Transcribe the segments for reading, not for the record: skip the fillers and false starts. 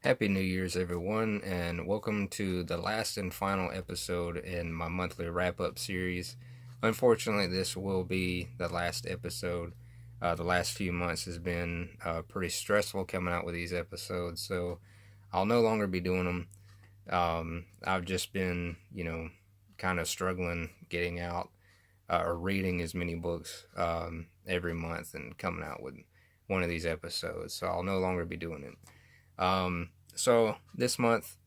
Happy New Year's, everyone, and welcome to the last and final episode in my monthly wrap up series. Unfortunately, this will be the last episode. The last few months has been pretty stressful coming out with these episodes, so I'll no longer be doing them. I've just been, kind of struggling getting out or reading as many books every month and coming out with one of these episodes, so I'll no longer be doing it. So this month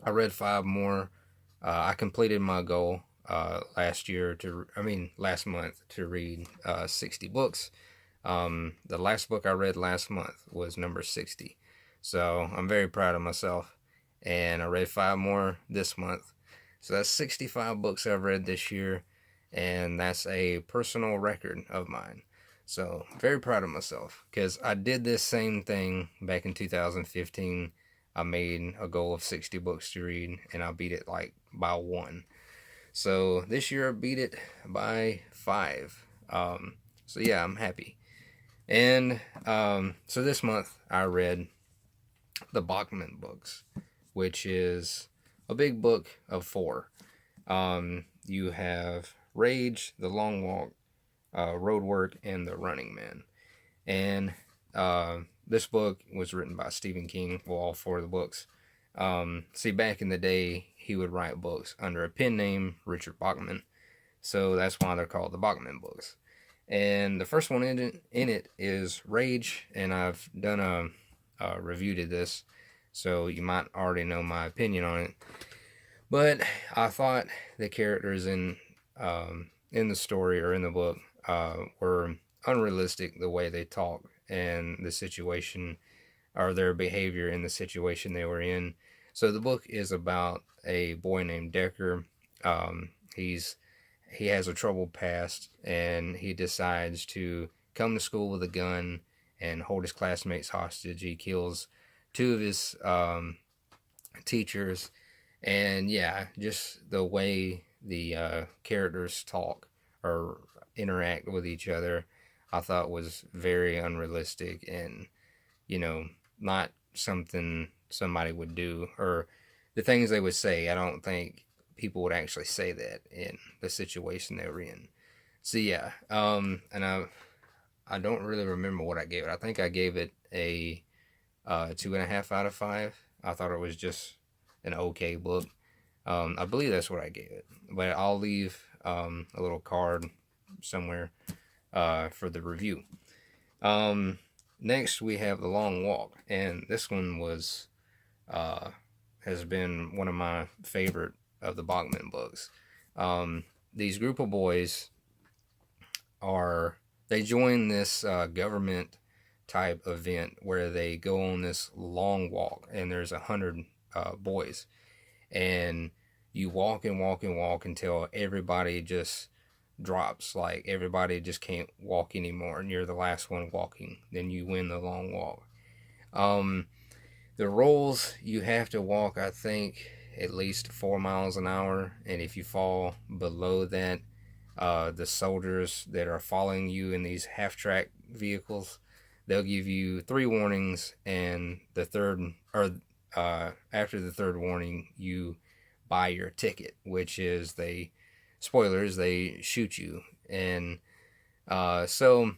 I read five more. I completed my goal last month to read 60 books. The last book I read last month was number 60. So I'm very proud of myself. And I read five more this month. So that's 65 books I've read this year. And that's a personal record of mine. So very proud of myself because I did this same thing back in 2015. I made a goal of 60 books to read and I beat it like by one. So this year I beat it by five. So yeah, I'm happy. And so this month I read the Bachman books, which is a big book of four. You have Rage, The Long Walk, Road Work, and The Running Man. And this book was written by Stephen King. Well, all four of the books. See, back in the day, he would write books under a pen name, Richard Bachman. So that's why they're called the Bachman books. And the first one in it is Rage, and I've done a review to this, so you might already know my opinion on it. But I thought the characters in the story or in the book were unrealistic the way they talk and the situation or their behavior in the situation they were in. So the book is about a boy named Decker. He has a troubled past and he decides to come to school with a gun and hold his classmates hostage. He kills two of his teachers, and yeah, just the way the characters talk or interact with each other, I thought was very unrealistic and not something somebody would do, or the things they would say. I don't think people would actually say that in the situation they were in. So yeah, and I don't really remember what I gave it. I think I gave it a 2.5 out of 5. I thought it was just an okay book. I believe that's what I gave it, but I'll leave a little card somewhere for the review. Next, we have The Long Walk, and this one uh, has been one of my favorite of the Bachman books. These group of boys they join this government type event where they go on this long walk, and there's 100 boys, and you walk and walk and walk until everybody just drops. Like everybody just can't walk anymore, and you're the last one walking. Then you win the long walk. Um, the rules, you have to walk, I think, at least 4 miles an hour, and if you fall below that, the soldiers that are following you in these half-track vehicles, they'll give you three warnings, and the third, or after the third warning, you buy your ticket, which is spoilers, they shoot you. And so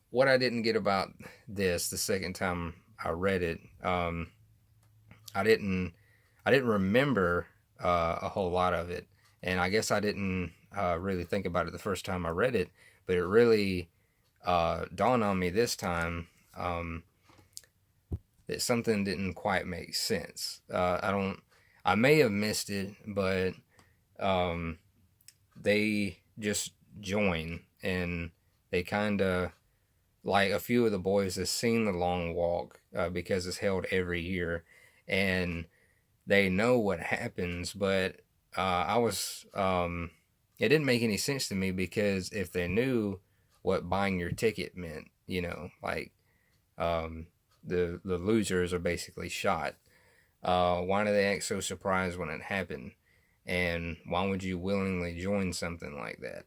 what I didn't get about this the second time I read it, I didn't I didn't remember a whole lot of it, and I guess I didn't really think about it the first time I read it, but it really dawned on me this time that something didn't quite make sense. I may have missed it, but um, they just join and they kind of, like, a few of the boys have seen the long walk because it's held every year, and they know what happens. But I was it didn't make any sense to me, because if they knew what buying your ticket meant, like, um, the losers are basically shot. Why do they act so surprised when it happened? And why would you willingly join something like that?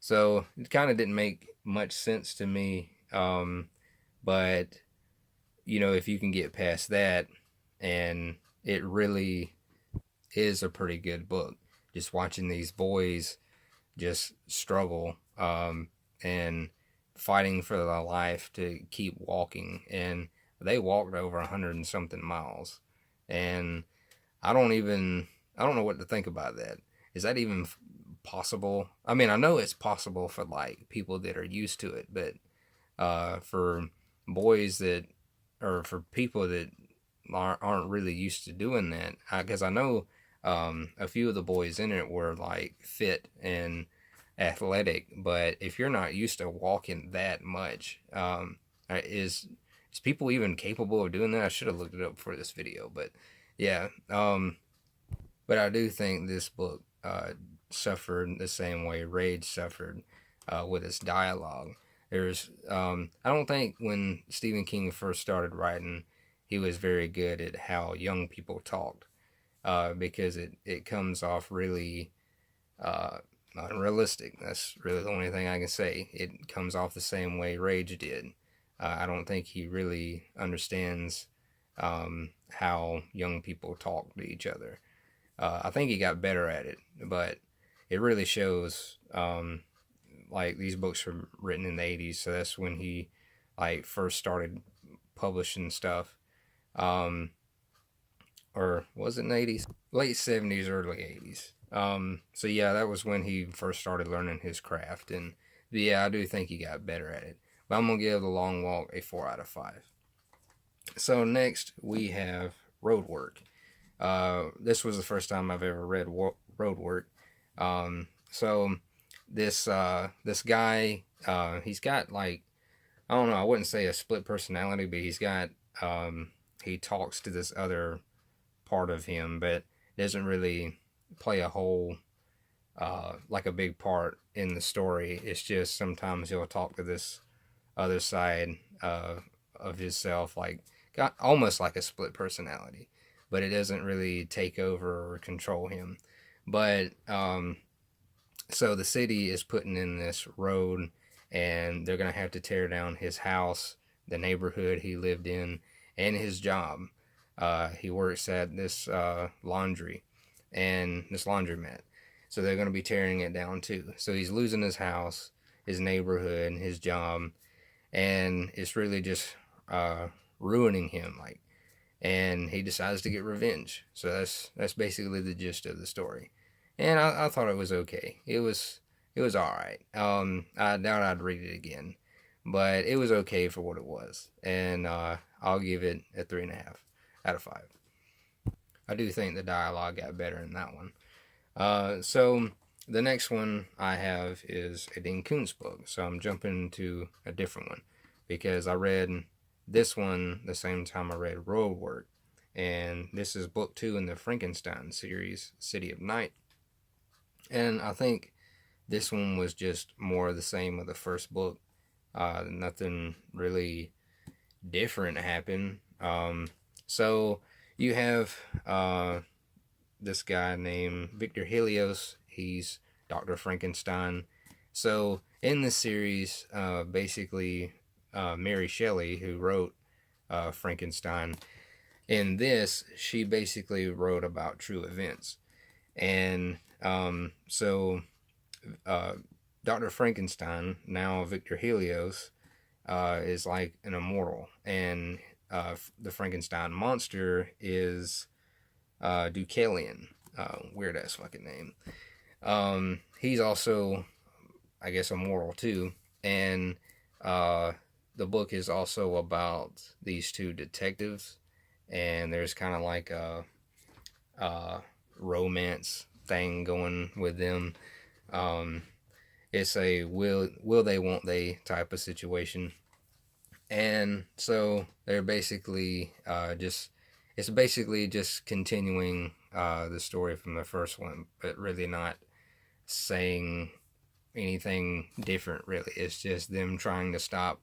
So it kind of didn't make much sense to me. But if you can get past that, and it really is a pretty good book. Just watching these boys just struggle, and fighting for their life to keep walking, and they walked over 100 and something miles, and I don't even I don't know what to think about that. Is that even possible? I mean, I know it's possible for like people that are used to it, but for boys that, or for people that aren't really used to doing that, because I know a few of the boys in it were like fit and athletic, but if you're not used to walking that much, is people even capable of doing that? I should have looked it up for this video, but yeah. But I do think this book suffered the same way Rage suffered with its dialogue. I don't think when Stephen King first started writing, he was very good at how young people talked, because it comes off really unrealistic. That's really the only thing I can say. It comes off the same way Rage did. I don't think he really understands how young people talk to each other. I think he got better at it, but it really shows. Like these books were written in the 80s, so that's when he like first started publishing stuff. Um, or was it in the 80s? Late 70s, early 80s. So yeah, that was when he first started learning his craft, and yeah, I do think he got better at it. But I'm gonna give The Long Walk a 4 out of 5. So next we have Roadwork. This was the first time I've ever read Roadwork. So this guy, he's got like, I don't know, I wouldn't say a split personality, but he's got he talks to this other part of him, but doesn't really play a whole like a big part in the story. It's just sometimes he'll talk to this other side of himself, like got almost like a split personality, but it doesn't really take over or control him. But so the city is putting in this road, and they're gonna have to tear down his house, the neighborhood he lived in, and his job. He works at this laundry and this laundromat. So they're going to be tearing it down too. So he's losing his house, his neighborhood, his job, and it's really just ruining him. Like, and he decides to get revenge. So that's basically the gist of the story. And I thought it was okay. It was all right. I doubt I'd read it again, but it was okay for what it was, and I'll give it a 3.5 out of 5. I do think the dialogue got better in that one. So the next one I have is a Dean Koontz book. So I'm jumping to a different one because I read this one the same time I read Roadwork, and this is book 2 in the Frankenstein series, City of Night. And I think this one was just more of the same of the first book. Nothing really different happened. So you have this guy named Victor Helios. He's Dr. Frankenstein. So in this series, basically, Mary Shelley, who wrote Frankenstein, in this, she basically wrote about true events. And so Dr. Frankenstein, now Victor Helios, is like an immortal. And the Frankenstein monster is Deucalion. Weird ass fucking name. He's also, I guess, immortal too. And the book is also about these two detectives. And there's kind of like a romance thing going with them. It's a will they, won't they type of situation. And so they're basically it's basically just continuing the story from the first one, but really not saying anything different, really. It's just them trying to stop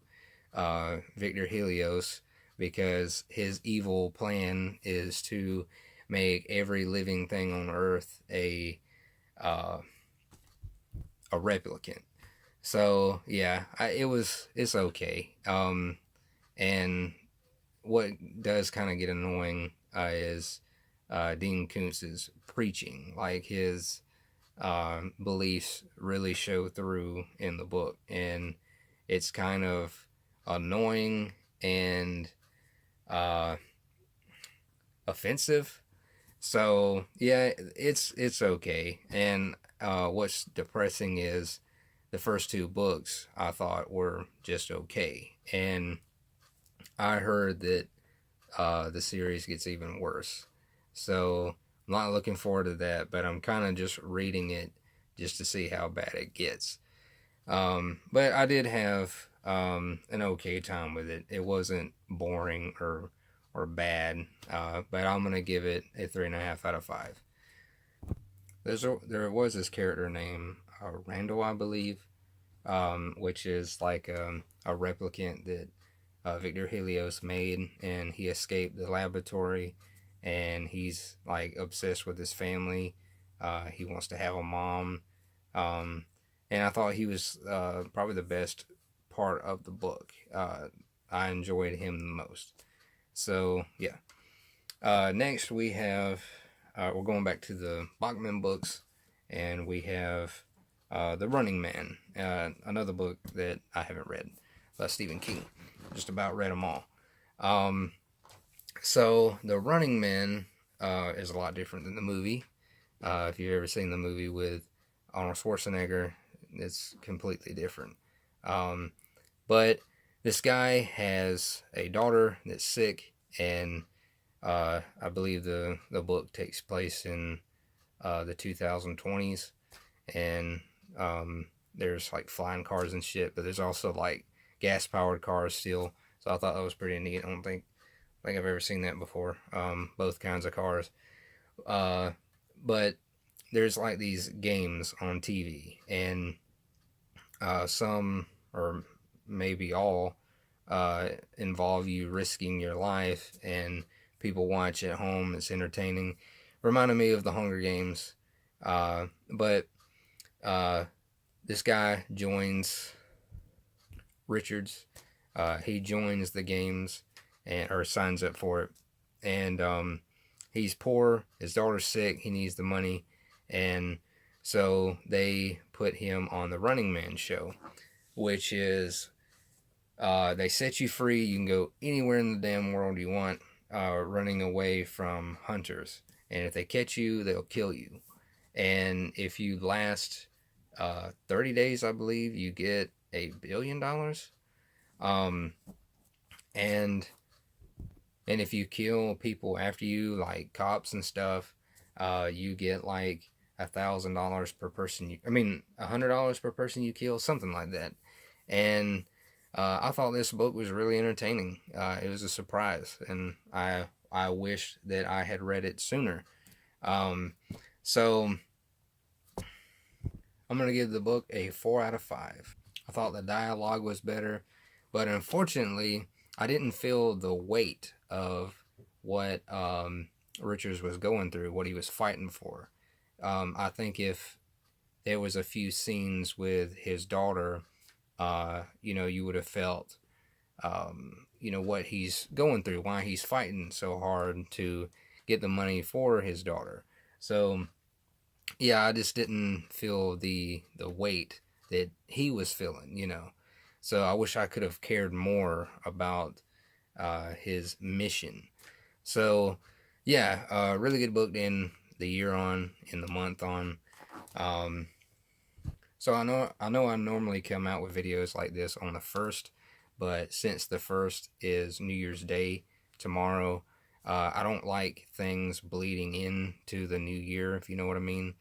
Victor Helios because his evil plan is to make every living thing on Earth a replicant. So yeah, it's okay. And what does kind of get annoying is Dean Koontz's preaching. Like his beliefs really show through in the book, and it's kind of annoying and uh, offensive. So yeah, it's okay. And what's depressing is the first two books I thought were just okay, and I heard that the series gets even worse. So I'm not looking forward to that, but I'm kind of just reading it just to see how bad it gets. But I did have an okay time with it. It wasn't boring or bad, but I'm gonna give it a 3.5 out of 5. There was this character named Randall, I believe, which is like a replicant that Victor Helios made, and he escaped the laboratory, and he's like obsessed with his family. He wants to have a mom, um, and I thought he was probably the best part of the book. I enjoyed him the most. So yeah. Next we have we're going back to the Bachman books, and we have The Running Man, another book that I haven't read by Stephen King. Just about read them all. So The Running Man is a lot different than the movie. If you've ever seen the movie with Arnold Schwarzenegger, it's completely different. But this guy has a daughter that's sick, and I believe the book takes place in the 2020s, and there's like flying cars and shit, but there's also like gas powered cars still. So I thought that was pretty neat. I don't think I've ever seen that before. Both kinds of cars. But there's like these games on TV, and some or maybe all involve you risking your life, and people watch at home. It's entertaining. Reminded me of the Hunger Games. But this guy joins Richards. He joins the games or signs up for it, and he's poor. His daughter's sick. He needs the money, and so they put him on the Running Man show, which is they set you free. You can go anywhere in the damn world you want, running away from hunters. And if they catch you, they'll kill you. And if you last 30 days, I believe, you get $1 billion. Um, and if you kill people after you, like cops and stuff, you get like $1,000 per person. $100 per person you kill, something like that. And I thought this book was really entertaining. It was a surprise, and I wish that I had read it sooner. So I'm gonna give the book a 4 out of 5. I thought the dialogue was better, but unfortunately, I didn't feel the weight of what Richards was going through, what he was fighting for. I think if there was a few scenes with his daughter, you would have felt, what he's going through, why he's fighting so hard to get the money for his daughter. So, yeah, I just didn't feel the weight that he was feeling. So I wish I could have cared more about his mission. So, yeah, really good book to end the year on, in the month on. So I know I normally come out with videos like this on the 1st, but since the 1st is New Year's Day tomorrow, I don't like things bleeding into the new year, if you know what I mean.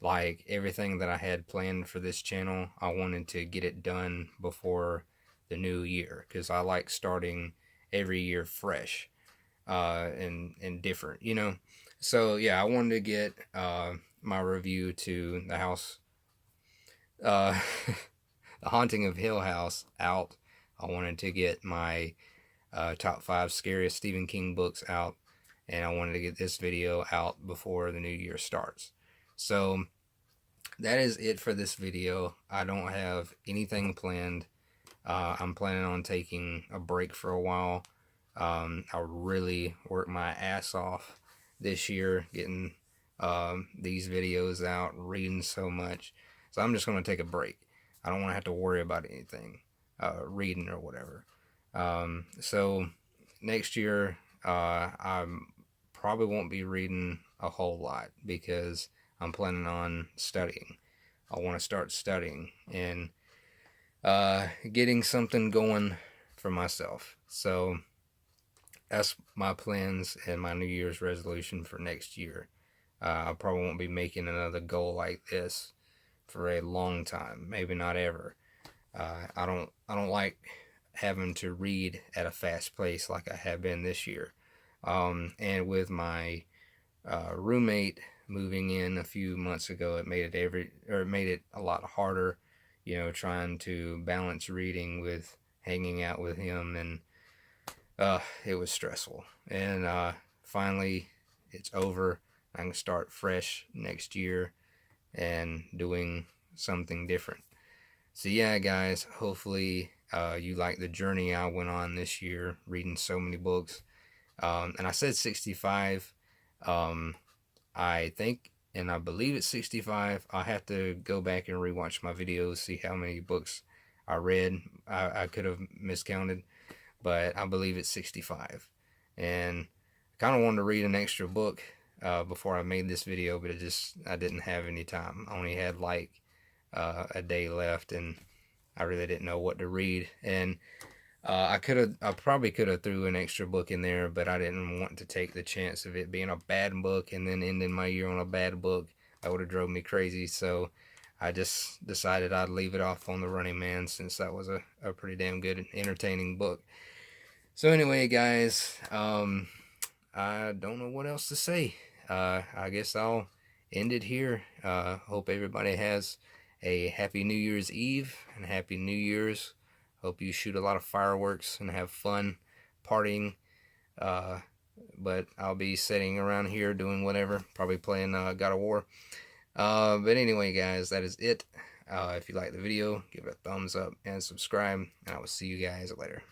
Like everything that I had planned for this channel, I wanted to get it done before the new year, because I like starting every year fresh and different. So yeah, I wanted to get my review to the house, The Haunting of Hill House out. I wanted to get my top 5 scariest Stephen King books out, and I wanted to get this video out before the new year starts. So that is it for this video. I don't have anything planned. I'm planning on taking a break for a while, I really worked my ass off this year getting these videos out, reading so much. So I'm just going to take a break. I don't want to have to worry about anything, reading or whatever. So next year, I probably won't be reading a whole lot because I'm planning on studying. I want to start studying and getting something going for myself. So that's my plans and my New Year's resolution for next year. I probably won't be making another goal like this for a long time, maybe not ever. I don't like having to read at a fast pace like I have been this year. And with my roommate moving in a few months ago, it made it a lot harder, trying to balance reading with hanging out with him, and it was stressful. And finally, it's over. I can start fresh next year and doing something different. So yeah, guys, hopefully you like the journey I went on this year, reading so many books. And I said 65. I think and I believe it's 65. I'll have to go back and rewatch my videos, see how many books I read. I could have miscounted, but I believe it's 65. And I kind of wanted to read an extra book before I made this video, but I didn't have any time. I only had like a day left, and I really didn't know what to read. And I probably could have threw an extra book in there, but I didn't want to take the chance of it being a bad book and then ending my year on a bad book. That would have drove me crazy. So I just decided I'd leave it off on The Running Man, since that was a pretty damn good and entertaining book. So anyway, guys, I don't know what else to say. I guess I'll end it here. Hope everybody has a happy New Year's Eve and happy New Year's. Hope you shoot a lot of fireworks and have fun partying. But I'll be sitting around here doing whatever, probably playing God of War. But anyway, guys, that is it. If you like the video, give it a thumbs up and subscribe, and I will see you guys later.